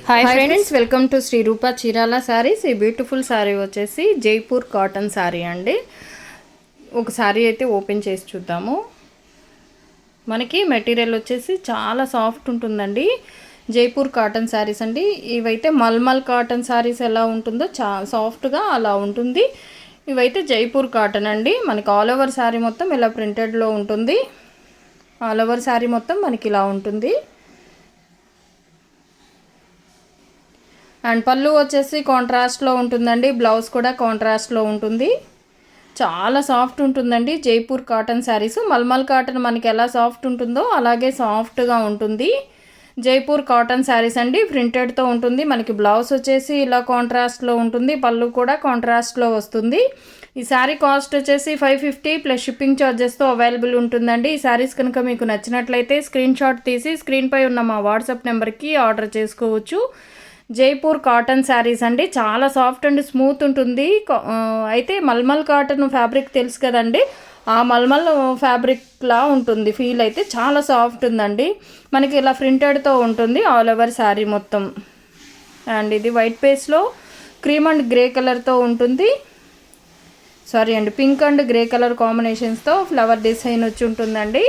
Hi friends, welcome to Sri Rupa Chirala Sarees. ఈ beautiful sari వచ్చేసి Jaipur cotton sari అండి. ఒక శారీ అయితే ఓపెన్ చేసి చూద్దాము. మనకి మెటీరియల్ వచ్చేసి చాలా సాఫ్ట్ ఉంటుందండి. జైపూర్ కాటన్ శారీస్ అండి. ఇవైతే మల్మల్ కాటన్ శారీస్ ఎలా ఉంటుందో సాఫ్ట్గా అలా ఉంటుంది. ఇవైతే జైపూర్ కాటన్ అండి. మనకి ఆల్ ఓవర్ శారీ మొత్తం ఇలా ప్రింటెడ్లో ఉంటుంది. ఆల్ ఓవర్ శారీ మొత్తం మనకి ఇలా ఉంటుంది. అండ్ పళ్ళు వచ్చేసి కాంట్రాస్ట్లో ఉంటుందండి. బ్లౌజ్ కూడా కాంట్రాస్ట్లో ఉంటుంది. చాలా సాఫ్ట్ ఉంటుందండి జైపూర్ కాటన్ శారీస్. మల్మల్ కాటన్ మనకి ఎలా సాఫ్ట్ ఉంటుందో అలాగే సాఫ్ట్గా ఉంటుంది జైపూర్ కాటన్ శారీస్ అండి. ప్రింటెడ్తో ఉంటుంది. మనకి బ్లౌజ్ వచ్చేసి ఇలా కాంట్రాస్ట్లో ఉంటుంది. పళ్ళు కూడా కాంట్రాస్ట్లో వస్తుంది. ఈ శారీ కాస్ట్ వచ్చేసి 550 ప్లస్ షిప్పింగ్ ఛార్జెస్తో అవైలబుల్ ఉంటుందండి. ఈ శారీస్ కనుక మీకు నచ్చినట్లయితే స్క్రీన్ షాట్ తీసి స్క్రీన్పై ఉన్న మా వాట్సాప్ నెంబర్కి ఆర్డర్ చేసుకోవచ్చు. జైపూర్ కాటన్ శారీస్ అండి. చాలా సాఫ్ట్ అండ్ స్మూత్ ఉంటుంది. అయితే మల్మల్ కాటన్ ఫ్యాబ్రిక్ తెలుసు కదండి, ఆ మల్మల్ ఫ్యాబ్రిక్లా ఉంటుంది. ఫీల్ అయితే చాలా సాఫ్ట్ ఉందండి. మనకి ఇలా ప్రింటెడ్తో ఉంటుంది ఆల్ ఓవర్ శారీ మొత్తం. అండ్ ఇది వైట్ పేస్లో క్రీమ్ అండ్ గ్రే కలర్తో ఉంటుంది. పింక్ అండ్ గ్రే కలర్ కాంబినేషన్స్తో ఫ్లవర్ డిజైన్ వచ్చి ఉంటుందండి.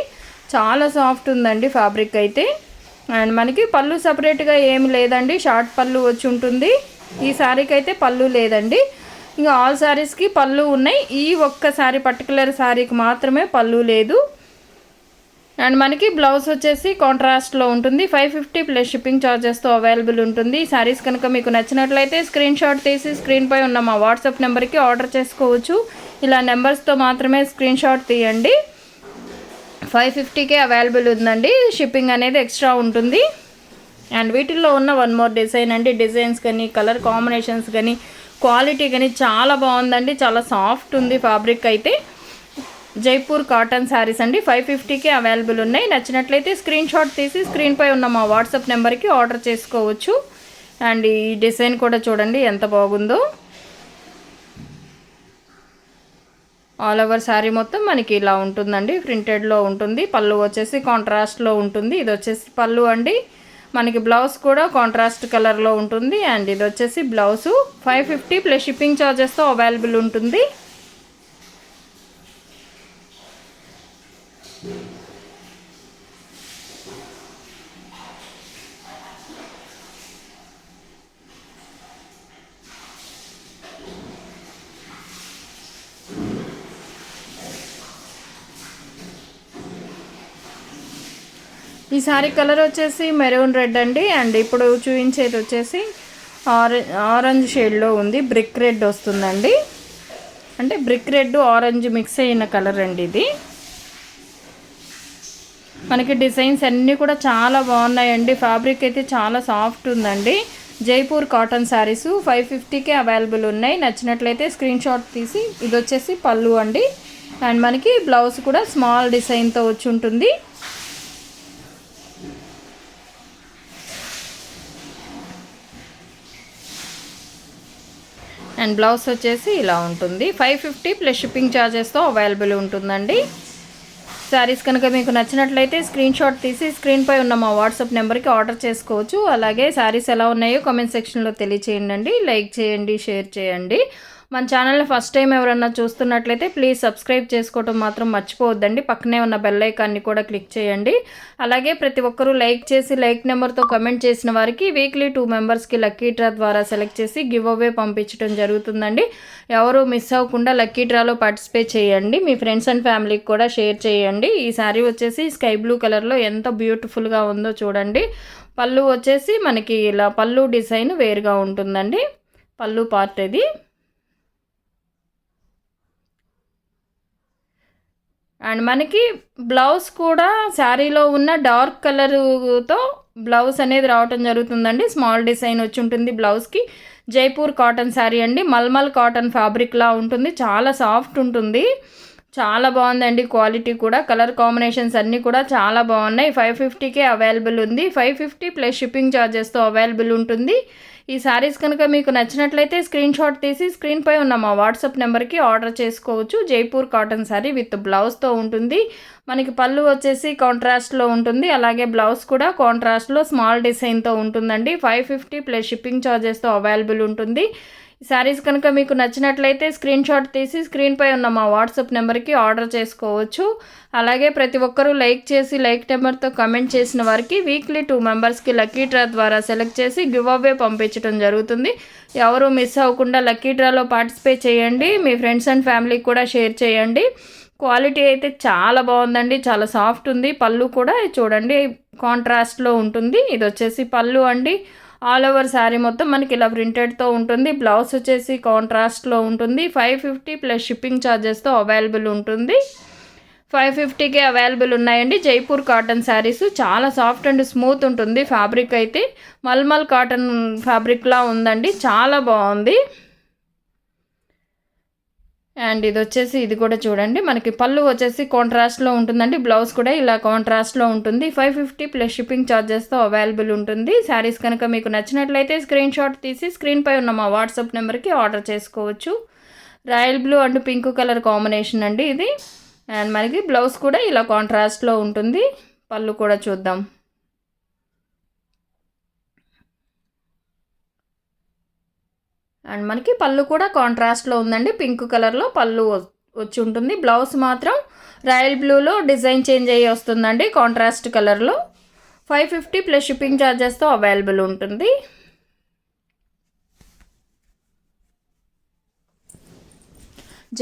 చాలా సాఫ్ట్ ఉందండి ఫ్యాబ్రిక్ అయితే. అండ్ మనకి పళ్ళు సపరేట్గా ఏమి లేదండి, షార్ట్ పళ్ళు వచ్చి ఉంటుంది. ఈ శారీకి అయితే పళ్ళు లేదండి. ఇంకా ఆల్ శారీస్కి పళ్ళు ఉన్నాయి. ఈ ఒక్క శారీ పర్టికులర్ శారీకి మాత్రమే పళ్ళు లేదు. అండ్ మనకి బ్లౌజ్ వచ్చేసి కాంట్రాస్ట్లో ఉంటుంది. 550 ప్లస్ షిప్పింగ్ ఛార్జెస్తో అవైలబుల్ ఉంటుంది. ఈ శారీస్ కనుక మీకు నచ్చినట్లయితే స్క్రీన్ షాట్ తీసి స్క్రీన్పై ఉన్న మా వాట్సాప్ నెంబర్కి ఆర్డర్ చేసుకోవచ్చు. ఇలా నెంబర్స్తో మాత్రమే స్క్రీన్ షాట్ తీయండి. 550కే అవైలబుల్ ఉందండి. షిప్పింగ్ అనేది ఎక్స్ట్రా ఉంటుంది. అండ్ వీటిల్లో ఉన్న వన్ మోర్ డిజైన్ అండి. డిజైన్స్ కానీ కలర్ కాంబినేషన్స్ కానీ క్వాలిటీ కానీ చాలా బాగుందండి. చాలా సాఫ్ట్ ఉంది ఫ్యాబ్రిక్ అయితే. జైపూర్ కాటన్ శారీస్ అండి. 550కే అవైలబుల్ ఉన్నాయి. నచ్చినట్లయితే స్క్రీన్ షాట్ తీసి స్క్రీన్పై ఉన్న మా వాట్సాప్ నెంబర్కి ఆర్డర్ చేసుకోవచ్చు. అండ్ ఈ డిజైన్ కూడా చూడండి ఎంత బాగుందో. ఆల్ ఓవర్ శారీ మొత్తం మనకి ఇలా ఉంటుందండి. ప్రింటెడ్లో ఉంటుంది. పళ్ళు వచ్చేసి కాంట్రాస్ట్లో ఉంటుంది. ఇది వచ్చేసి పళ్ళు అండి. మనకి బ్లౌజ్ కూడా కాంట్రాస్ట్ కలర్లో ఉంటుంది. అండ్ ఇది వచ్చేసి బ్లౌజు 550 ప్లస్ షిప్పింగ్ ఛార్జెస్తో అవైలబుల్ ఉంటుంది. ఈ శారీ కలర్ వచ్చేసి మెరూన్ రెడ్ అండి. అండ్ ఇప్పుడు చూపించేది వచ్చేసి ఆరెంజ్ షేడ్లో ఉంది. బ్రిక్ రెడ్ వస్తుందండి. అంటే బ్రిక్ రెడ్ ఆరెంజ్ మిక్స్ అయిన కలర్ అండి ఇది. మనకి డిజైన్స్ అన్నీ కూడా చాలా బాగున్నాయండి. ఫ్యాబ్రిక్ అయితే చాలా సాఫ్ట్ ఉందండి. జైపూర్ కాటన్ శారీస్ 550కే అవైలబుల్ ఉన్నాయి. నచ్చినట్లయితే స్క్రీన్ షాట్ తీసి, ఇది వచ్చేసి పళ్ళు అండి. అండ్ మనకి బ్లౌజ్ కూడా స్మాల్ డిజైన్తో వచ్చి ఉంటుంది. అండ్ బ్లౌజ్ వచ్చేసి ఇలా ఉంటుంది. 550 ప్లస్ షిప్పింగ్ ఛార్జెస్తో అవైలబుల్ ఉంటుందండి. శారీస్ కనుక మీకు నచ్చినట్లయితే స్క్రీన్ షాట్ తీసి స్క్రీన్పై ఉన్న మా వాట్సాప్ నెంబర్కి ఆర్డర్ చేసుకోవచ్చు. అలాగే శారీస్ ఎలా ఉన్నాయో కామెంట్ సెక్షన్లో తెలియచేయండి. లైక్ చేయండి, షేర్ చేయండి. మన ఛానల్ని ఫస్ట్ టైం ఎవరన్నా చూస్తున్నట్లయితే ప్లీజ్ సబ్స్క్రైబ్ చేసుకోవడం మాత్రం మర్చిపోవద్దండి. పక్కనే ఉన్న బెల్ ఐకాన్ని కూడా క్లిక్ చేయండి. అలాగే ప్రతి ఒక్కరూ లైక్ చేసి లైక్ నెంబర్తో కమెంట్ చేసిన వారికి వీక్లీ 2 మెంబర్స్కి లక్కీ డ్రా ద్వారా సెలెక్ట్ చేసి గివ్ అవే పంపించడం జరుగుతుందండి. ఎవరు మిస్ అవ్వకుండా లక్కీ డ్రాలో పార్టిసిపేట్ చేయండి. మీ ఫ్రెండ్స్ అండ్ ఫ్యామిలీకి కూడా షేర్ చేయండి. ఈ శారీ వచ్చేసి స్కై బ్లూ కలర్లో ఎంత బ్యూటిఫుల్గా ఉందో చూడండి. పళ్ళు వచ్చేసి మనకి ఇలా పళ్ళు డిజైన్ వేరుగా ఉంటుందండి. పళ్ళు పార్ట్ ఇది. అండ్ మనకి బ్లౌజ్ కూడా శారీలో ఉన్న డార్క్ కలర్తో బ్లౌజ్ అనేది రావటం జరుగుతుందండి. స్మాల్ డిజైన్ వచ్చి ఉంటుంది బ్లౌజ్కి. జైపూర్ కాటన్ శారీ అండి. మల్మల్ కాటన్ ఫ్యాబ్రిక్లా ఉంటుంది. చాలా సాఫ్ట్ ఉంటుంది. చాలా బాగుందండి క్వాలిటీ కూడా. కలర్ కాంబినేషన్స్ అన్నీ కూడా చాలా బాగున్నాయి. 550కే అవైలబుల్ ఉంది. 550 ప్లస్ షిప్పింగ్ ఛార్జెస్తో అవైలబుల్ ఉంటుంది. ఈ శారీస్ కనుక మీకు నచ్చినట్లయితే స్క్రీన్ షాట్ తీసి స్క్రీన్పై ఉన్న మా వాట్సాప్ నెంబర్కి ఆర్డర్ చేసుకోవచ్చు. జైపూర్ కాటన్ శారీ విత్ బ్లౌజ్తో ఉంటుంది. మనకి పళ్ళు వచ్చేసి కాంట్రాస్ట్లో ఉంటుంది. అలాగే బ్లౌజ్ కూడా కాంట్రాస్ట్లో స్మాల్ డిజైన్తో ఉంటుందండి. 550 ప్లస్ షిప్పింగ్ ఛార్జెస్తో అవైలబుల్ ఉంటుంది. శారీస్ కనుక మీకు నచ్చినట్లయితే స్క్రీన్ షాట్ తీసి స్క్రీన్పై ఉన్న మా వాట్సాప్ నెంబర్కి ఆర్డర్ చేసుకోవచ్చు. అలాగే ప్రతి ఒక్కరూ లైక్ చేసి లైక్ నెంబర్తో కమెంట్ చేసిన వారికి వీక్లీ 2 మెంబర్స్కి లక్కీ డ్రా ద్వారా సెలెక్ట్ చేసి గివ్ అవే పంపించడం జరుగుతుంది. ఎవరు మిస్ అవ్వకుండా లక్కీ డ్రాలో పార్టిసిపేట్ చేయండి. మీ ఫ్రెండ్స్ అండ్ ఫ్యామిలీకి కూడా షేర్ చేయండి. క్వాలిటీ అయితే చాలా బాగుందండి. చాలా సాఫ్ట్ ఉంది. పళ్ళు కూడా చూడండి కాంట్రాస్ట్లో ఉంటుంది. ఇది వచ్చేసి పళ్ళు అండి. ఆల్ ఓవర్ శారీ మొత్తం మనకి ఇలా ప్రింటెడ్తో ఉంటుంది. బ్లౌజ్ వచ్చేసి కాంట్రాస్ట్లో ఉంటుంది. 550 ప్లస్ షిప్పింగ్ ఛార్జెస్తో అవైలబుల్ ఉంటుంది. 550కే అవైలబుల్ ఉన్నాయండి జైపూర్ కాటన్ శారీస్. చాలా సాఫ్ట్ అండ్ స్మూత్ ఉంటుంది. ఫ్యాబ్రిక్ అయితే మల్మల్ కాటన్ ఫ్యాబ్రిక్లా ఉందండి. చాలా బాగుంది. అండ్ ఇది వచ్చేసి ఇది కూడా చూడండి మనకి పళ్ళు వచ్చేసి కాంట్రాస్ట్లో ఉంటుందండి. బ్లౌజ్ కూడా ఇలా కాంట్రాస్ట్లో ఉంటుంది. 550 ప్లస్ షిప్పింగ్ ఛార్జెస్తో అవైలబుల్ ఉంటుంది. శారీస్ కనుక మీకు నచ్చినట్లయితే స్క్రీన్ షాట్ తీసి స్క్రీన్పై ఉన్న మా వాట్సాప్ నెంబర్కి ఆర్డర్ చేసుకోవచ్చు. Royal blue and pink colour combination అండి ఇది. అండ్ మనకి బ్లౌజ్ కూడా ఇలా కాంట్రాస్ట్లో ఉంటుంది. పళ్ళు కూడా చూద్దాం. అండ్ మనకి పళ్ళు కూడా కాంట్రాస్ట్లో ఉందండి. పింక్ కలర్లో పళ్ళు వచ్చి ఉంటుంది. బ్లౌజ్ మాత్రం రాయల్ బ్లూలో డిజైన్ చేంజ్ అయ్యి వస్తుందండి కాంట్రాస్ట్ కలర్లో. 550 ప్లస్ షిప్పింగ్ ఛార్జెస్తో అవైలబుల్ ఉంటుంది.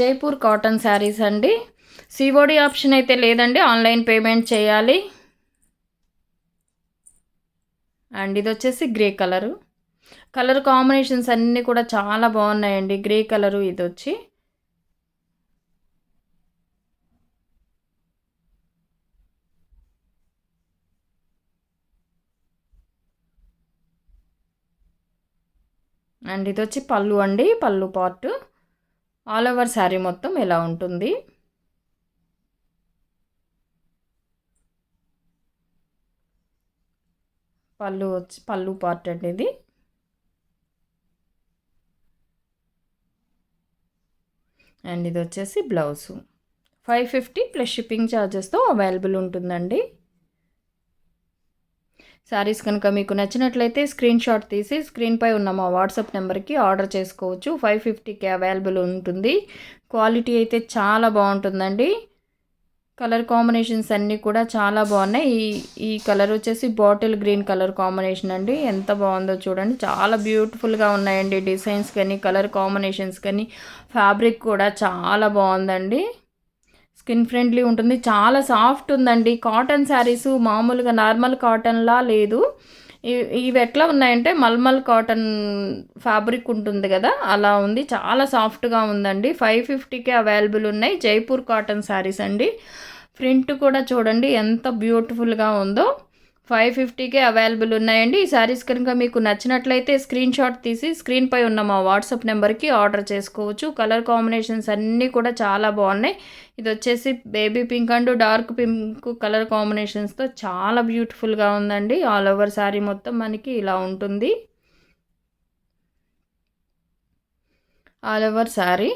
జైపూర్ కాటన్ శారీస్ అండి. సిఓడి ఆప్షన్ అయితే లేదండి. ఆన్లైన్ పేమెంట్ చేయాలి. అండ్ ఇది వచ్చేసి గ్రే కలరు. కలర్ కాంబినేషన్స్ అన్నీ కూడా చాలా బాగున్నాయండి. గ్రే కలరు ఇది వచ్చి అండ్ ఇది వచ్చి పళ్ళు అండి. పళ్ళు పార్ట్ ఆల్ ఓవర్ శారీ మొత్తం ఇలా ఉంటుంది. పళ్ళు వచ్చి పళ్ళు పార్ట్ అండి ఇది. అండ్ ఇది వచ్చేసి బ్లౌజు. 550 ప్లస్ షిప్పింగ్ ఛార్జెస్తో అవైలబుల్ ఉంటుందండి. శారీస్ కనుక మీకు నచ్చినట్లయితే స్క్రీన్ షాట్ తీసి స్క్రీన్పై ఉన్న మా వాట్సాప్ నెంబర్కి ఆర్డర్ చేసుకోవచ్చు. 550కి అవైలబుల్ ఉంటుంది. క్వాలిటీ అయితే చాలా బాగుంటుందండి. కలర్ కాంబినేషన్స్ అన్నీ కూడా చాలా బాగున్నాయి. ఈ కలర్ వచ్చేసి బాటిల్ గ్రీన్ కలర్ కాంబినేషన్ అండి. ఎంత బాగుందో చూడండి. చాలా బ్యూటిఫుల్గా ఉన్నాయండి డిజైన్స్ కానీ కలర్ కాంబినేషన్స్ కానీ. ఫ్యాబ్రిక్ కూడా చాలా బాగుందండి. స్కిన్ ఫ్రెండ్లీ ఉంటుంది. చాలా సాఫ్ట్ ఉందండి. కాటన్ శారీస్ మామూలుగా నార్మల్ కాటన్లా లేదు. ఇవి ఎట్లా ఉన్నాయంటే మల్మల్ కాటన్ ఫ్యాబ్రిక్ ఉంటుంది కదా అలా ఉంది. చాలా సాఫ్ట్గా ఉందండి. 550కే అవైలబుల్ ఉన్నాయి జైపూర్ కాటన్ శారీస్ అండి. ప్రింట్ కూడా చూడండి ఎంత బ్యూటిఫుల్గా ఉందో. 550కే అవైలబుల్ ఉన్నాయండి. ఈ శారీస్ కనుక మీకు నచ్చినట్లయితే స్క్రీన్ షాట్ తీసి స్క్రీన్పై ఉన్న మా వాట్సాప్ నెంబర్కి ఆర్డర్ చేసుకోవచ్చు. కలర్ కాంబినేషన్స్ అన్నీ కూడా చాలా బాగున్నాయి. ఇది వచ్చేసి baby pink and dark pink colour కాంబినేషన్స్తో చాలా బ్యూటిఫుల్గా ఉందండి. ఆల్ ఓవర్ శారీ మొత్తం మనకి ఇలా ఉంటుంది. ఆల్ ఓవర్ శారీ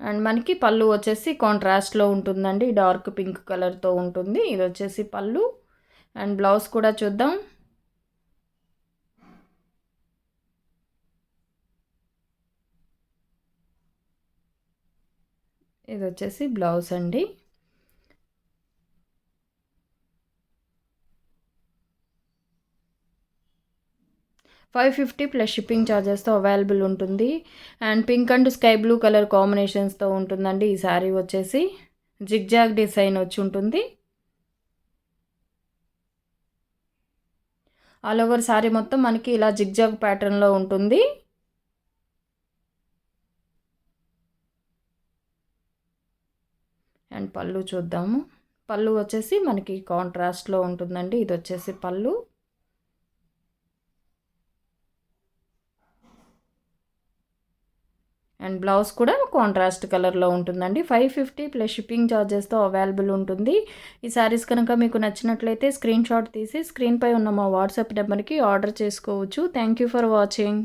అండ్ మనకి పళ్ళు వచ్చేసి కాంట్రాస్ట్లో ఉంటుందండి. డార్క్ పింక్ కలర్తో ఉంటుంది. ఇది వచ్చేసి పళ్ళు అండ్ బ్లౌజ్ కూడా చూద్దాం. ఇది వచ్చేసి బ్లౌజ్ అండి. $550 ప్లస్ షిప్పింగ్ ఛార్జెస్తో అవైలబుల్ ఉంటుంది. And pink and sky blue colour కాంబినేషన్స్తో ఉంటుందండి. ఈ శారీ వచ్చేసి జిగ్జాగ్ డిజైన్ వచ్చి ఉంటుంది. ఆల్ ఓవర్ శారీ మొత్తం మనకి ఇలా జిగ్జాగ్ ప్యాటర్న్లో ఉంటుంది. అండ్ పళ్ళు చూద్దాము. పళ్ళు వచ్చేసి మనకి కాంట్రాస్ట్లో ఉంటుందండి. ఇది వచ్చేసి పళ్ళు. అండ్ బ్లౌజ్ కూడా కాంట్రాస్ట్ కలర్లో ఉంటుందండి. 550 ప్లస్ షిప్పింగ్ ఛార్జెస్తో అవైలబుల్ ఉంటుంది. ఈ శారీస్ కనుక మీకు నచ్చినట్లయితే స్క్రీన్ షాట్ తీసి స్క్రీన్పై ఉన్న మా వాట్సాప్ నెంబర్కి ఆర్డర్ చేసుకోవచ్చు. Thank you for watching.